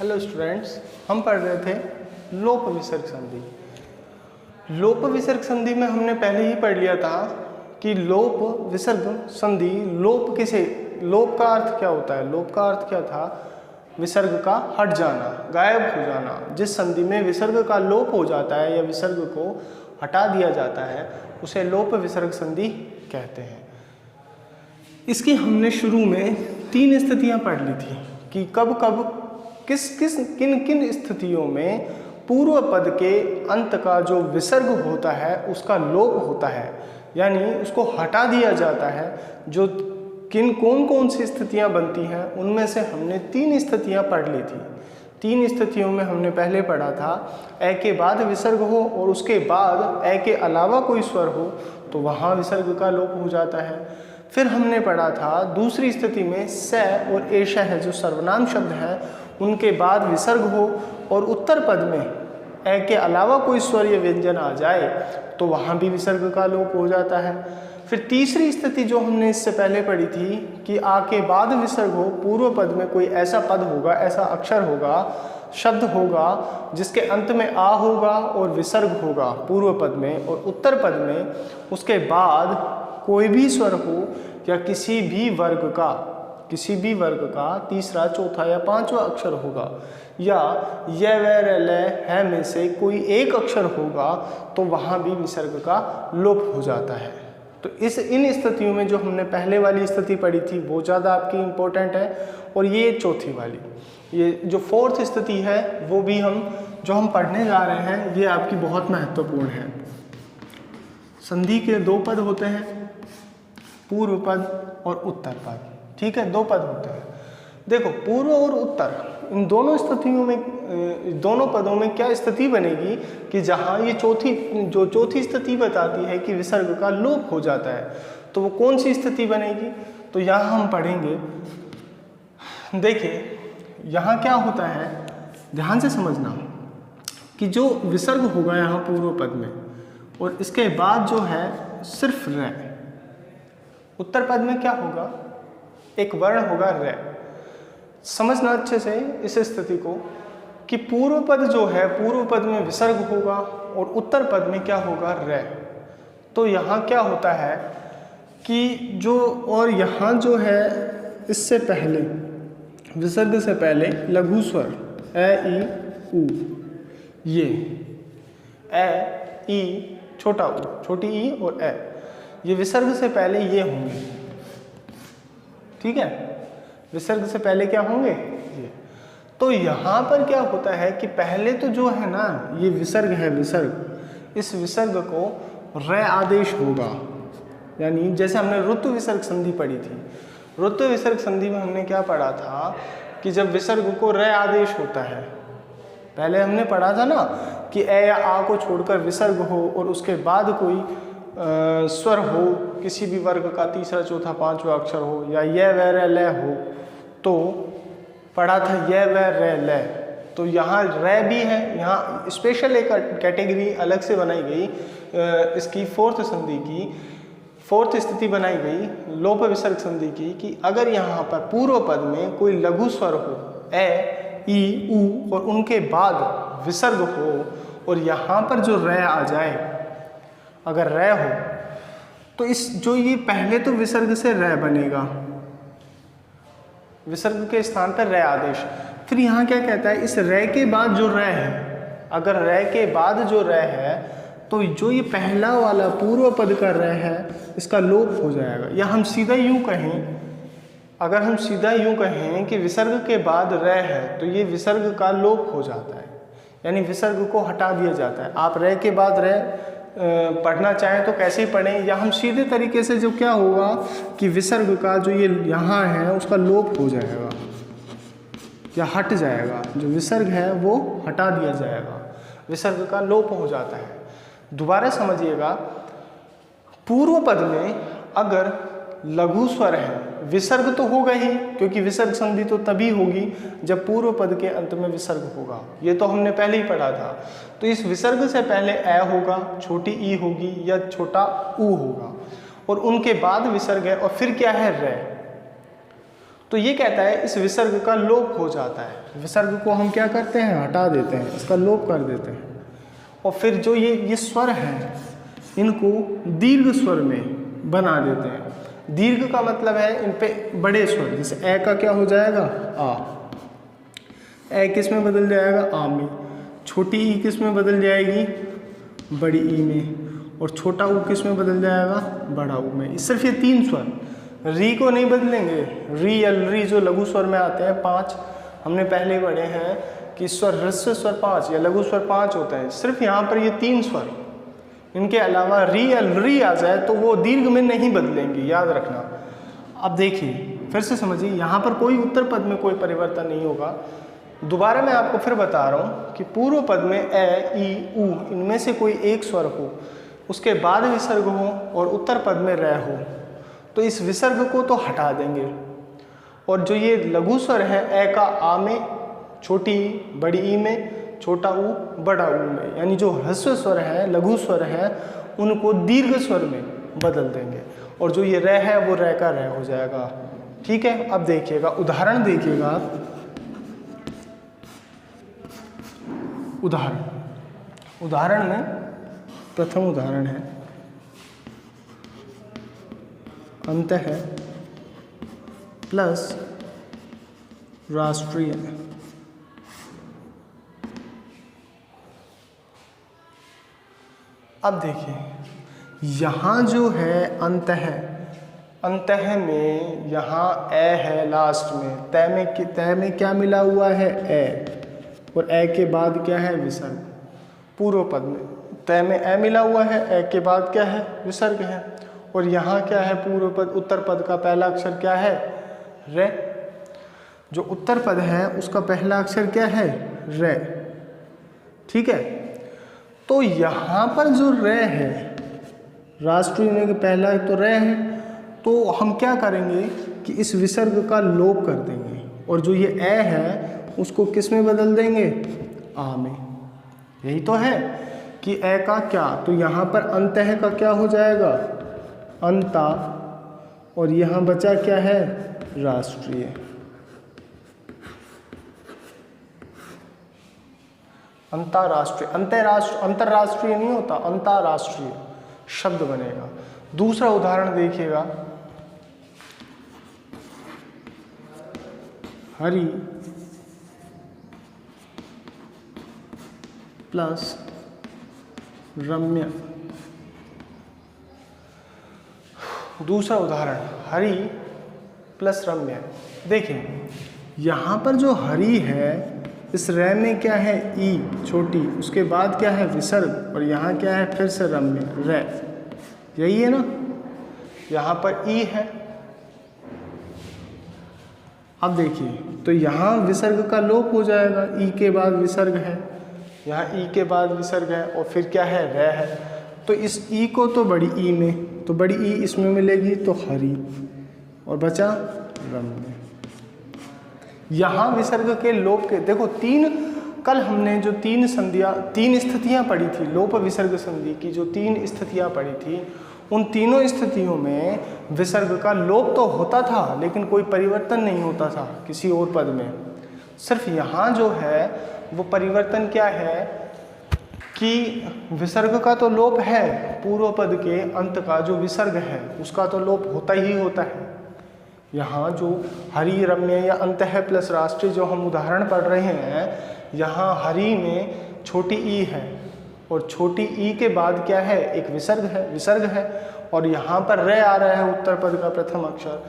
Hello students, हम पढ़ रहे थे लोप विसर्ग संधि। लोप विसर्ग संधि में हमने पहले ही पढ़ लिया था कि लोप विसर्ग संधि लोप का अर्थ क्या होता है। लोप का अर्थ क्या था? विसर्ग का हट जाना, गायब हो जाना। जिस संधि में विसर्ग का लोप हो जाता है या विसर्ग को हटा दिया जाता है उसे लोप विसर्ग संधि कहते हैं। इसकी हमने शुरू में 3 स्थितियां पढ़ ली थी कि कब कब किन किन स्थितियों में पूर्व पद के अंत का जो विसर्ग होता है उसका लोप होता है, यानी उसको हटा दिया जाता है। जो कौन कौन सी स्थितियां बनती हैं उनमें से हमने 3 स्थितियां पढ़ ली थी। 3 स्थितियों में हमने पहले पढ़ा था ए के बाद विसर्ग हो और उसके बाद ए के अलावा कोई स्वर हो तो वहाँ विसर्ग का लोप हो जाता है। फिर हमने पढ़ा था दूसरी स्थिति में स और एश है जो सर्वनाम शब्द है उनके बाद विसर्ग हो और उत्तर पद में ए के अलावा कोई स्वर या व्यंजन आ जाए तो वहाँ भी विसर्ग का लोप हो जाता है। फिर तीसरी स्थिति जो हमने इससे पहले पढ़ी थी कि आ के बाद विसर्ग हो, पूर्व पद में कोई ऐसा पद होगा, ऐसा अक्षर होगा, शब्द होगा जिसके अंत में आ होगा और विसर्ग होगा पूर्व पद में, और उत्तर पद में उसके बाद कोई भी स्वर हो या किसी भी वर्ग का तीसरा, चौथा या पांचवा अक्षर होगा या य व र ल है में से कोई एक अक्षर होगा तो वहाँ भी विसर्ग का लोप हो जाता है। तो इन स्थितियों में जो हमने पहले वाली स्थिति पढ़ी थी वो ज़्यादा आपकी इम्पोर्टेंट है, और ये चौथी वाली, ये जो 4th स्थिति है वो भी जो हम पढ़ने जा रहे हैं ये आपकी बहुत महत्वपूर्ण है। संधि के 2 पद होते हैं, पूर्व पद और उत्तर पद। ठीक है, 2 पद होते हैं। देखो, पूर्व और उत्तर इन दोनों स्थितियों में, दोनों पदों में क्या स्थिति बनेगी कि जहाँ ये चौथी स्थिति बताती है कि विसर्ग का लोप हो जाता है, तो वो कौन सी स्थिति बनेगी? तो यहाँ हम पढ़ेंगे। देखिए यहाँ क्या होता है, ध्यान से समझना कि जो विसर्ग होगा यहाँ पूर्व पद में और इसके बाद जो है सिर्फ र, उत्तर पद में क्या होगा? एक वर्ण होगा र। समझना अच्छे से इस स्थिति को कि पूर्व पद जो है, पूर्व पद में विसर्ग होगा और उत्तर पद में क्या होगा? र। तो यहाँ क्या होता है कि और यहाँ जो है इससे पहले, विसर्ग से पहले लघु स्वर ए ई उ, ये ए ई छोटा उ, छोटी ई और ए, ये विसर्ग से पहले ये होंगे। ठीक है, विसर्ग से पहले क्या होंगे? ये। तो यहाँ पर क्या होता है कि पहले तो जो है ना ये विसर्ग है, विसर्ग, इस विसर्ग को र आदेश होगा। यानी जैसे हमने ऋतु विसर्ग संधि पढ़ी थी, ऋतु विसर्ग संधि में हमने क्या पढ़ा था कि जब विसर्ग को र आदेश होता है, पहले हमने पढ़ा था ना कि ए या आ को छोड़कर विसर्ग हो और उसके बाद कोई स्वर हो, किसी भी वर्ग का तीसरा, चौथा, पांचवा अक्षर हो या य व र ल हो, तो पढ़ा था य व र ल। तो यहाँ र भी है, यहाँ स्पेशल एक कैटेगरी अलग से बनाई गई, इसकी 4th संधि की 4th स्थिति बनाई गई लोप विसर्ग संधि की, कि अगर यहाँ पर पूर्व पद में कोई लघु स्वर हो ए ई उ और उनके बाद विसर्ग हो और यहाँ पर जो र आ जाए, अगर र हो तो जो ये पहले तो विसर्ग से र बनेगा, विसर्ग के स्थान पर र आदेश। फिर यहाँ क्या कहता है, इस र के बाद जो र है, अगर र के बाद जो र है तो जो ये पहला वाला पूर्व पद का र है इसका लोप हो जाएगा। या हम सीधा यूं कहें, अगर हम सीधा यूं कहें कि विसर्ग के बाद र है तो ये विसर्ग का लोप हो जाता है, यानी विसर्ग को हटा दिया जाता है। आप र के बाद र पढ़ना चाहें तो कैसे ही पढ़ें, या हम सीधे तरीके से जो क्या होगा कि विसर्ग का जो ये यहाँ है उसका लोप हो जाएगा या हट जाएगा, जो विसर्ग है वो हटा दिया जाएगा, विसर्ग का लोप हो जाता है। दोबारा समझिएगा, पूर्व पद में अगर लघु स्वर है, विसर्ग तो होगा ही, क्योंकि विसर्ग संधि तो तभी होगी जब पूर्व पद के अंत में विसर्ग होगा, ये तो हमने पहले ही पढ़ा था। तो इस विसर्ग से पहले ए होगा, छोटी ई होगी या छोटा उ होगा, और उनके बाद विसर्ग है और फिर क्या है? र। तो ये कहता है इस विसर्ग का लोप हो जाता है। विसर्ग को हम क्या करते हैं, हटा देते हैं, इसका लोप कर देते हैं। और फिर जो ये स्वर हैं इनको दीर्घ स्वर में बना देते हैं। दीर्घ का मतलब है इन पे बड़े स्वर, जैसे ए का क्या हो जाएगा, आ। ए किस में बदल जाएगा, आ में। छोटी ई किस में बदल जाएगी, बड़ी ई में। और छोटा ऊ किस में बदल जाएगा, बड़ा ऊ में। सिर्फ ये 3 स्वर, री को नहीं बदलेंगे। री या री जो लघु स्वर में आते हैं 5, हमने पहले पढ़े हैं कि स्वर ह्रस्व स्वर 5 या लघु स्वर 5 होते हैं। सिर्फ यहाँ पर ये 3 स्वर, इनके अलावा री या री आ जाए तो वो दीर्घ में नहीं बदलेंगे, याद रखना। अब देखिए फिर से समझिए, यहाँ पर कोई उत्तर पद में कोई परिवर्तन नहीं होगा। दोबारा मैं आपको फिर बता रहा हूँ कि पूर्व पद में ए, ई, ऊ इनमें से कोई एक स्वर हो, उसके बाद विसर्ग हो और उत्तर पद में रै हो, तो इस विसर्ग को तो हटा देंगे। और जो ये लघु स्वर है, ए का आ में, छोटी ई बड़ी ई में, छोटा ऊ बड़ा ऊ में, यानी जो ह्रस्व स्वर है, लघु स्वर है, उनको दीर्घ स्वर में बदल देंगे। और जो ये रै है वो रै का रै हो जाएगा। ठीक है, अब देखिएगा, उदाहरण देखिएगा आप। उदाहरण में प्रथम उदाहरण है अंतः प्लस राष्ट्रीय। अब देखिए यहाँ जो है अंतः में यहाँ ए है लास्ट में, तय में क्या मिला हुआ है, ए। और ए के बाद क्या है, विसर्ग। पूर्व पद में तय में ए मिला हुआ है, ए के बाद क्या है, विसर्ग है। और यहाँ क्या है, पूर्व पद उत्तर पद का पहला अक्षर क्या है, रे। जो उत्तर पद है उसका पहला अक्षर क्या है, रे। ठीक है, तो यहाँ पर जो रे है, राष्ट्रीय में पहला तो रे है, तो हम क्या करेंगे कि इस विसर्ग का लोप कर देंगे। और जो ये ए है उसको किस में बदल देंगे, आ में। यही तो है कि ए का क्या, तो यहाँ पर अंतः का क्या हो जाएगा, अंता। और यहाँ बचा क्या है, राष्ट्रीय। अंतरराष्ट्रीय नहीं होता, अंतरराष्ट्रीय शब्द बनेगा। दूसरा उदाहरण देखिएगा, हरि प्लस रम्य। दूसरा उदाहरण हरि प्लस रम्य। देखिए यहाँ पर जो हरि है, इस रै में क्या है, ई छोटी, उसके बाद क्या है, विसर्ग। और यहाँ क्या है, फिर से रम्य, रै। यही है ना, यहाँ पर ई है। अब देखिए, तो यहाँ विसर्ग का लोप हो जाएगा, ई के बाद विसर्ग है, यहाँ ई के बाद विसर्ग है, और फिर क्या है, रै है। तो इस ई को तो बड़ी ई में, तो बड़ी ई इसमें मिलेगी, तो हरि। और बचा रम्य। यहाँ विसर्ग के लोप के देखो कल हमने जो 3 स्थितियाँ पढ़ी थी, लोप विसर्ग संधि की जो 3 स्थितियाँ पढ़ी थी, उन तीनों स्थितियों में विसर्ग का लोप तो होता था, लेकिन कोई परिवर्तन नहीं होता था किसी और पद में। सिर्फ यहाँ जो है वो परिवर्तन क्या है कि विसर्ग का तो लोप है, पूर्व पद के अंत का जो विसर्ग है उसका तो लोप होता ही होता है। यहाँ जो हरि रम्य या अंतः प्लस राष्ट्रीय जो हम उदाहरण पढ़ रहे हैं, यहाँ हरि में छोटी ई है, और छोटी ई के बाद क्या है, एक विसर्ग है। और यहाँ पर रे आ रहा है उत्तर पद का प्रथम अक्षर,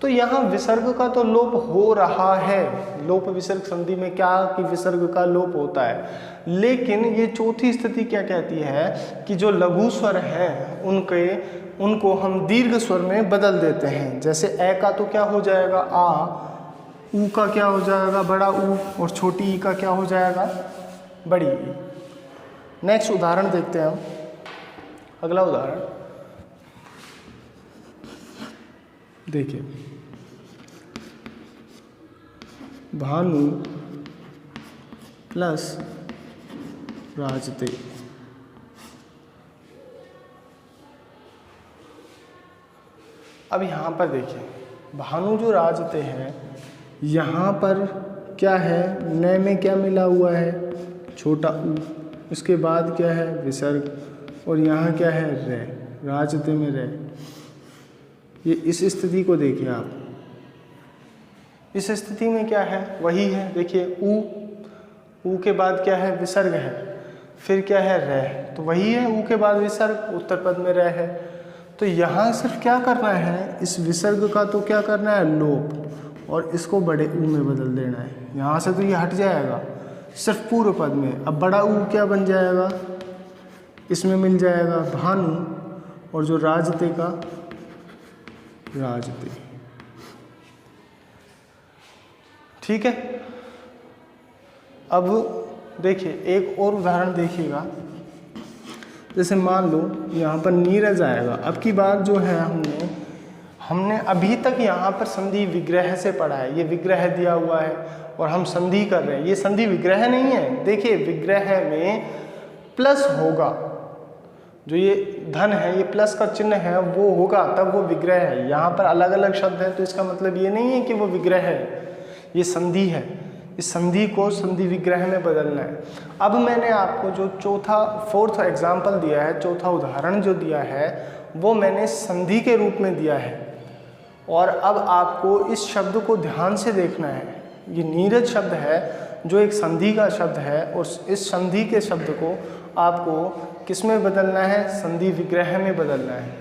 तो यहाँ विसर्ग का तो लोप हो रहा है। लोप विसर्ग संधि में क्या कि विसर्ग का लोप होता है। लेकिन ये चौथी स्थिति क्या कहती है कि जो लघु स्वर हैं उनको हम दीर्घ स्वर में बदल देते हैं। जैसे ए का तो क्या हो जाएगा, आ, ऊ का क्या हो जाएगा, बड़ा ऊ, और छोटी ई का क्या हो जाएगा, बड़ी ई। नेक्स्ट उदाहरण देखते हैं हम। अगला उदाहरण देखिए, भानु प्लस राजते। अब यहाँ पर देखिए, भानु जो राजते हैं, यहाँ पर क्या है, न में क्या मिला हुआ है, छोटा ऊ, उसके बाद क्या है विसर्ग, और यहाँ क्या है रे, राजते में रे। ये इस स्थिति को देखिए आप, इस स्थिति में क्या है वही है, देखिए ऊ के बाद क्या है विसर्ग है, फिर क्या है रे, तो वही है ऊ के बाद विसर्ग, उत्तर पद में रे है। तो यहाँ सिर्फ क्या करना है, इस विसर्ग का तो क्या करना है लोप, और इसको बड़े ऊ में बदल देना है। यहाँ से तो ये हट जाएगा सिर्फ पूर्व पद में। अब बड़ा ऊ क्या बन जाएगा, इसमें मिल जाएगा भानु, और जो राजते का राजते। ठीक है। अब देखिए एक और उदाहरण देखिएगा, जैसे मान लो यहाँ पर नीरज आएगा। अब की बार जो है हमने अभी तक यहाँ पर संधि विग्रह से पढ़ा है, ये विग्रह दिया हुआ है और हम संधि कर रहे हैं। ये संधि विग्रह नहीं है, देखिए विग्रह में प्लस होगा, जो ये धन है ये प्लस का चिन्ह है वो होगा तब वो विग्रह है। यहाँ पर अलग अलग शब्द है तो इसका मतलब ये नहीं है कि वो विग्रह है, ये संधि है। इस संधि को संधि विग्रह में बदलना है। अब मैंने आपको जो फोर्थ एग्जाम्पल दिया है, चौथा उदाहरण जो दिया है वो मैंने संधि के रूप में दिया है। और अब आपको इस शब्द को ध्यान से देखना है। ये नीरज शब्द है जो एक संधि का शब्द है, और इस संधि के शब्द को आपको किस में बदलना है, संधि विग्रह में बदलना है।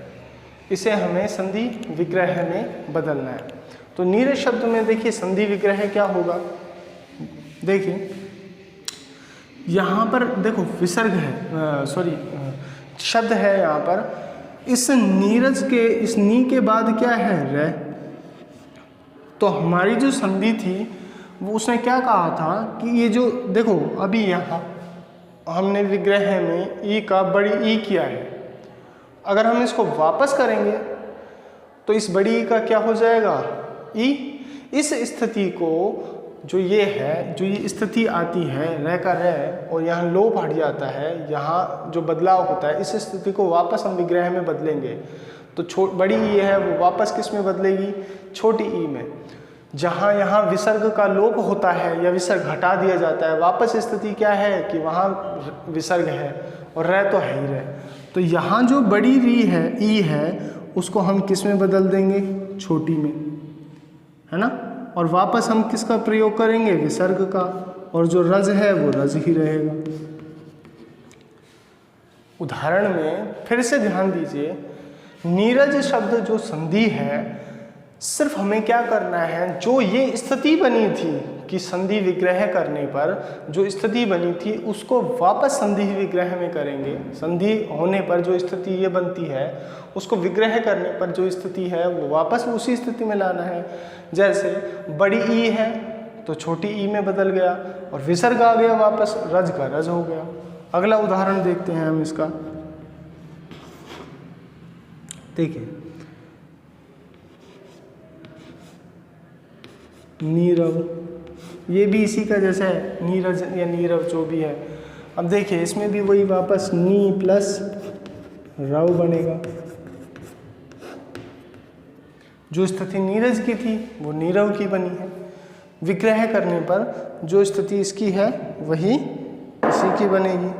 इसे हमें संधि विग्रह में बदलना है। तो नीरज शब्द में देखिए संधि विग्रह क्या होगा, देखिए यहाँ पर देखो विसर्ग है, शब्द है यहाँ पर। इस नीरज के इस नी के बाद क्या है रे, तो हमारी जो संधि थी वो उसने क्या कहा था कि ये जो देखो अभी यहाँ हमने विग्रह में ई का बड़ी ई किया है, अगर हम इसको वापस करेंगे तो इस बड़ी ई का क्या हो जाएगा ई। इस स्थिति को जो ये है, जो ये स्थिति आती है रह का रह और यहाँ लोप हट जाता है, यहाँ जो बदलाव होता है, इस स्थिति को वापस हम विग्रह में बदलेंगे तो बड़ी ई है वो वापस किस में बदलेगी, छोटी ई में। जहाँ यहाँ विसर्ग का लोप होता है या विसर्ग हटा दिया जाता है, वापस स्थिति क्या है कि वहाँ विसर्ग है और रह तो है ही रह। तो यहाँ जो बड़ी री है ई है उसको हम किस में बदल देंगे, छोटी में, है ना। और वापस हम किसका प्रयोग करेंगे, विसर्ग का, और जो रज है वो रज ही रहेगा। उदाहरण में फिर से ध्यान दीजिए, नीरज शब्द जो संधि है, सिर्फ हमें क्या करना है, जो ये स्थिति बनी थी कि संधि विग्रह करने पर जो स्थिति बनी थी उसको वापस संधि विग्रह में करेंगे। संधि होने पर जो स्थिति ये बनती है उसको विग्रह करने पर जो स्थिति है वो वापस उसी स्थिति में लाना है। जैसे बड़ी ई है तो छोटी ई में बदल गया और विसर्ग आ गया वापस, रज का रज हो गया। अगला उदाहरण देखते हैं हम इसका, देखिए नीरव, ये भी इसी का जैसा है, नीरज या नीरव जो भी है। अब देखिए इसमें भी वही वापस नी प्लस रव बनेगा। जो स्थिति नीरज की थी वो नीरव की बनी है। विग्रह करने पर जो स्थिति इसकी है वही इसी की बनेगी।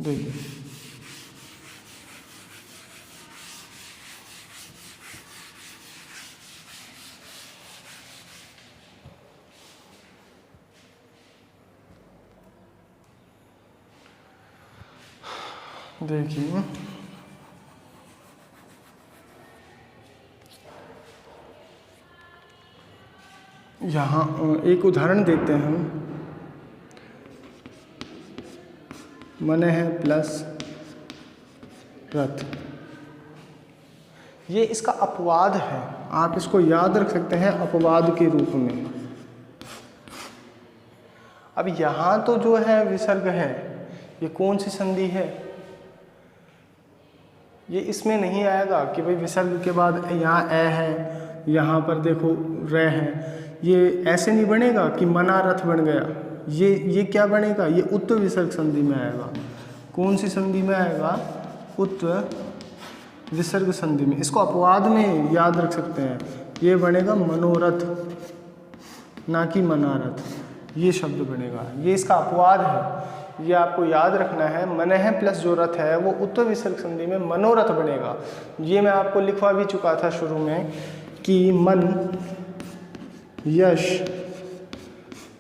देखिए देखिए यहाँ एक उदाहरण देखते हैं हम। मने है प्लस रथ, ये इसका अपवाद है, आप इसको याद रख सकते हैं अपवाद के रूप में। अब यहाँ तो जो है विसर्ग है, ये कौन सी संधि है, ये इसमें नहीं आएगा कि भाई विसर्ग के बाद यहाँ ए है, यहाँ पर देखो रे है, ये ऐसे नहीं बनेगा कि मना रथ बन गया। ये क्या बनेगा, ये उत्तर विसर्ग संधि में आएगा। कौन सी संधि में आएगा, उत्तर विसर्ग संधि में, इसको अपवाद में याद रख सकते हैं, ये बनेगा मनोरथ, ना कि मनारथ, ये शब्द बनेगा, ये इसका अपवाद है, ये आपको याद रखना है। मनः प्लस जो रथ है वो उत्तर विसर्ग संधि में मनोरथ बनेगा। ये मैं आपको लिखवा भी चुका था शुरू में कि मन, यश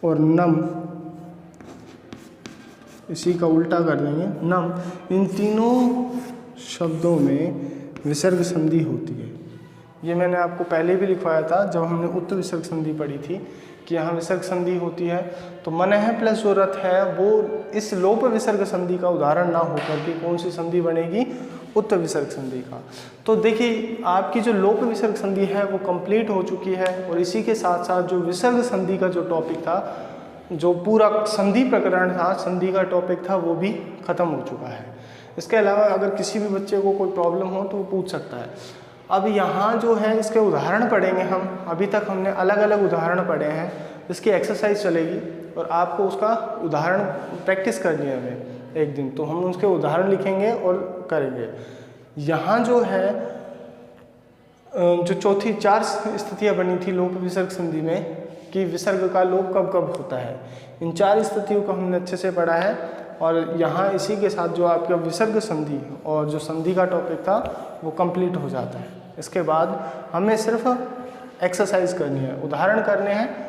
और नम, इसी का उल्टा कर देंगे नम, इन तीनों शब्दों में विसर्ग संधि होती है। ये मैंने आपको पहले भी लिखवाया था जब हमने उत्तर विसर्ग संधि पढ़ी थी कि यहाँ विसर्ग संधि होती है। तो मनः प्लस जो रथ है वो इस लोप विसर्ग संधि का उदाहरण ना होकर के कौन सी संधि बनेगी, उत्तर विसर्ग संधि का। तो देखिए आपकी जो लोप विसर्ग संधि है वो कंप्लीट हो चुकी है, और इसी के साथ साथ जो विसर्ग संधि का जो टॉपिक था, जो पूरा संधि प्रकरण था, संधि का टॉपिक था, वो भी खत्म हो चुका है। इसके अलावा अगर किसी भी बच्चे को कोई प्रॉब्लम हो तो वो पूछ सकता है। अब यहाँ जो है इसके उदाहरण पढ़ेंगे हम, अभी तक हमने अलग अलग उदाहरण पढ़े हैं, इसकी एक्सरसाइज चलेगी और आपको उसका उदाहरण प्रैक्टिस करनी है हमें एक दिन, तो हम उसके उदाहरण लिखेंगे और करेंगे। यहाँ जो है जो चौथी 4 स्थितियाँ बनी थी लोप विसर्ग संधि में कि विसर्ग का लोप कब कब होता है, इन 4 स्थितियों को हमने अच्छे से पढ़ा है। और यहाँ इसी के साथ जो आपका विसर्ग संधि और जो संधि का टॉपिक था वो कंप्लीट हो जाता है। इसके बाद हमें सिर्फ एक्सरसाइज करनी है, उदाहरण करने हैं